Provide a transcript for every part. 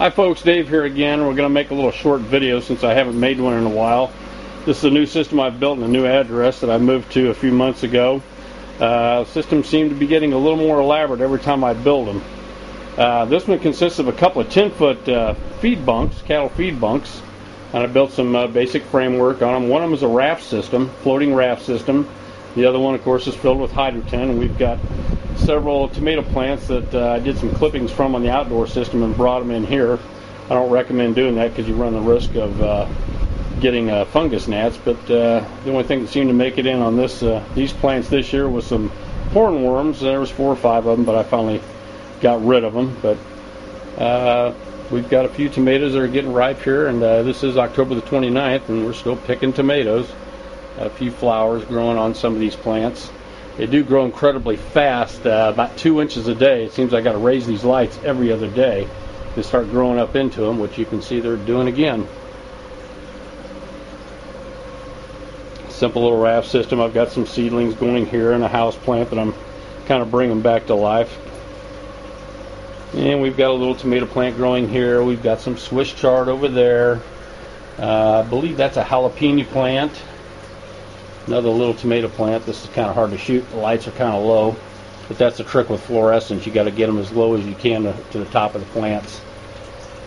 Hi folks, Dave here again. We're going to make a little short video since I haven't made one in a while. This is a new system I've built in a new address that I moved to a few months ago. Systems seem to be getting a little more elaborate every time I build them. This one consists of a couple of 10-foot feed bunks, cattle feed bunks, and I built some basic framework on them. One of them is a raft system, floating raft system. The other one, of course, is filled with hydrogen, and we've got several tomato plants that I did some clippings from on the outdoor system and brought them in here. I don't recommend doing that because you run the risk of getting fungus gnats, but the only thing that seemed to make it in on these plants this year was some hornworms. There was 4 or 5 of them, but I finally got rid of them. But we've got a few tomatoes that are getting ripe here, and this is October the 29th, and we're still picking tomatoes. A few flowers growing on some of these plants. They do grow incredibly fast, about 2 inches a day. It seems I got to raise these lights every other day to start growing up into them, which you can see they're doing again. Simple little raft system. I've got some seedlings going here and a house plant that I'm kind of bringing back to life. And we've got a little tomato plant growing here. We've got some Swiss chard over there. I believe that's a jalapeno plant. Another little tomato plant. This is kind of hard to shoot. The lights are kind of low, but that's the trick with fluorescence. You got to get them as low as you can to the top of the plants.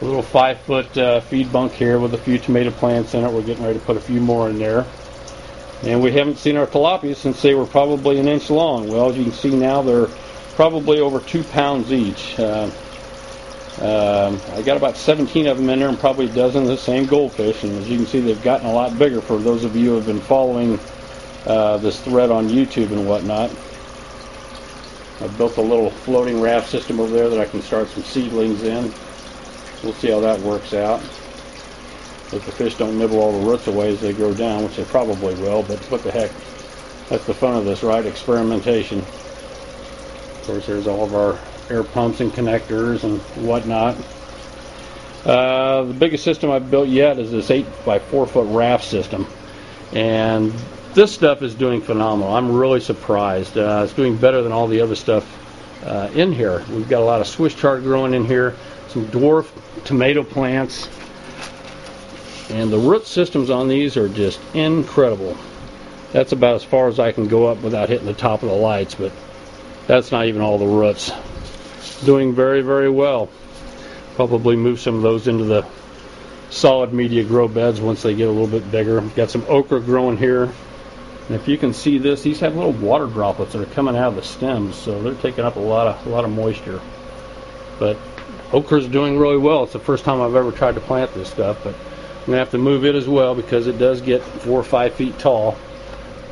A little 5-foot feed bunk here with a few tomato plants in it. We're getting ready to put a few more in there. And we haven't seen our tilapia since they were probably an inch long. Well, as you can see now, they're probably over 2 pounds each. I got about 17 of them in there and probably a dozen of the same goldfish. And as you can see, they've gotten a lot bigger for those of you who have been following this thread on YouTube and whatnot. I've built a little floating raft system over there that I can start some seedlings in. We'll see how that works out. If the fish don't nibble all the roots away as they grow down, which they probably will, but what the heck, that's the fun of this, right? Experimentation. Of course, there's all of our air pumps and connectors and whatnot. The biggest system I've built yet is this 8 by 4 foot raft system, and this stuff is doing phenomenal. I'm really surprised. It's doing better than all the other stuff in here. We've got a lot of Swiss chard growing in here, some dwarf tomato plants, and the root systems on these are just incredible. That's about as far as I can go up without hitting the top of the lights, but that's not even all the roots. Doing very, very well. Probably move some of those into the solid media grow beds once they get a little bit bigger. Got some okra growing here. And if you can see this, these have little water droplets that are coming out of the stems, so they're taking up a lot of moisture. But okra's doing really well. It's the first time I've ever tried to plant this stuff, but I'm going to have to move it as well because it does get 4 or 5 feet tall.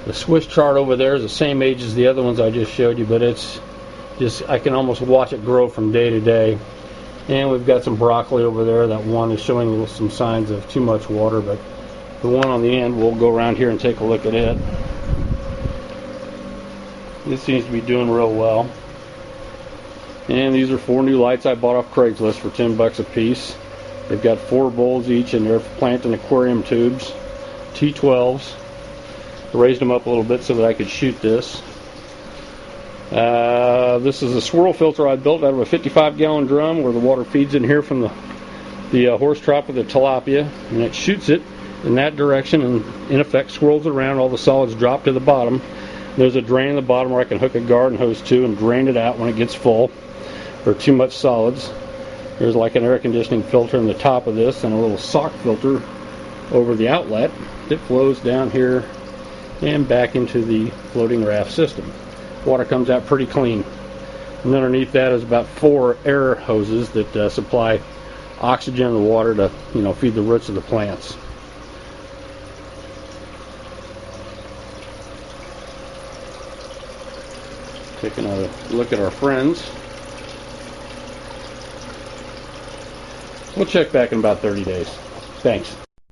The Swiss chard over there is the same age as the other ones I just showed you, but it's just, I can almost watch it grow from day to day. And we've got some broccoli over there. That one is showing some signs of too much water, but the one on the end, we'll go around here and take a look at it. This seems to be doing real well. And these are 4 new lights I bought off Craigslist for $10 a piece. They've got 4 bowls each, and they're planting aquarium tubes, T12s. I raised them up a little bit so that I could shoot this. This is a swirl filter I built out of a 55-gallon drum where the water feeds in here from the horse trough of the tilapia, and it shoots it in that direction and in effect swirls it around. All the solids drop to the bottom. There's a drain in the bottom where I can hook a garden hose to and drain it out when it gets full or too much solids. There's like an air conditioning filter in the top of this and a little sock filter over the outlet that flows down here and back into the floating raft system. Water comes out pretty clean. And underneath that is about 4 air hoses that supply oxygen in the water to, feed the roots of the plants. Taking a look at our friends. We'll check back in about 30 days. Thanks.